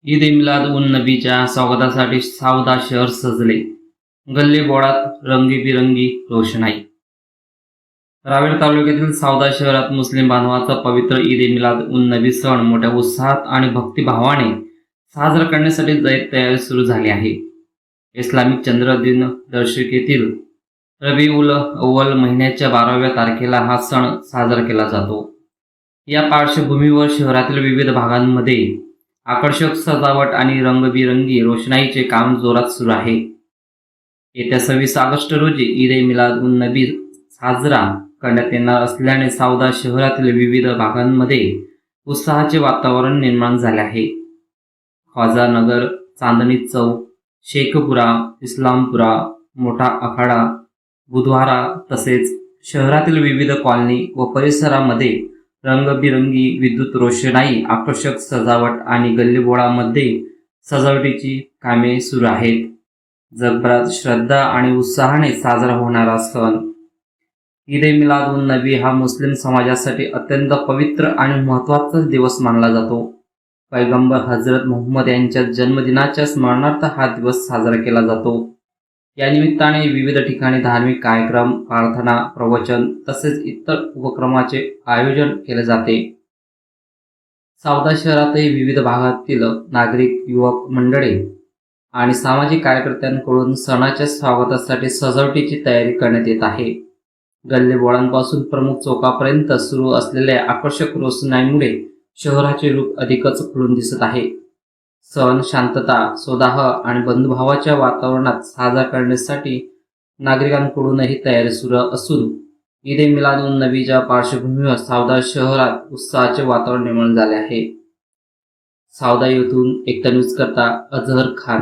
ईद ए मिलाद उन नबीच्या स्वागतासाठी सावदा शहर सजले. गल्ली बोळात रंगीबिरंगी रोषणाई. रावेर तालुक्यातील सावदा शहरात मुस्लिम बांधवांचा पवित्र ईद ए मिलाद उन नबी सण मोठ्या उत्साहात आणि भक्तिभावाने साजरा करण्यासाठी तयारी सुरू झाली आहे. इस्लामिक चंद्र दिनदर्शिकेतील रबी उल अव्वल महिन्याच्या 12व्या तारखेला हा सण साजरा केला जातो. या पार्श्वभूमीवर शहरातील विविध भागांमध्ये आकर्षक सजावट आणि रंगबिरंगी रोषणाईचे काम जोरात सुरू आहे. येत्या 26 ऑगस्ट रोजी ईद ए मिलाद उन नबी साजरा करण्यात येणार असल्याने सावदा शहरातील विविध भागांमध्ये उत्साहाचे वातावरण निर्माण झाले आहे. ख्वाजा नगर, चांदणी चौक, शेखपुरा, इस्लामपुरा, मोठा आखाडा, बुधवारा तसेच शहरातील विविध कॉलनी व परिसरामध्ये रंगबिरंगी विद्युत रोषणाई, आकर्षक सजावट आणि गल्लीबोळामध्ये सजावटीची कामे सुरू आहेत. जगभरात श्रद्धा आणि उत्साहाने साजरा होणारा सण ईद ए मिलाद उन नबी हा मुस्लिम समाजासाठी अत्यंत पवित्र आणि महत्त्वाचा दिवस मानला जातो. पैगंबर हजरत मुहम्मद यांच्या जन्मदिनाच्या स्मरणार्थ हा दिवस साजरा केला जातो. या निमित्ताने विविध ठिकाणी धार्मिक कार्यक्रम, प्रार्थना, प्रवचन तसेच इतर उपक्रमाचे आयोजन केले जाते. सावदा शहरातही विविध भागातील नागरिक, युवक मंडळी आणि सामाजिक कार्यकर्त्यांकडून सणाच्या स्वागतासाठी सजावटीची तयारी करण्यात येत आहे. गल्लीबोळांपासून प्रमुख चौकापर्यंत सुरू असलेल्या आकर्षक रोषणाईमुळे शहराचे रूप अधिकच खुलून दिसत आहे. सण शांतता, सौदाह आणि बंधुभावाच्या वातावरणात साजरा करण्यासाठी नागरिकांकडूनही तयारी सुरू असून ईद ए मिलाद उन नबीच्या पार्श्वभूमीवर सावदा शहरात उत्साहाचे वातावरण निर्माण झाले आहे. सावदा येथून एकता न्यूज करता अझहर खान.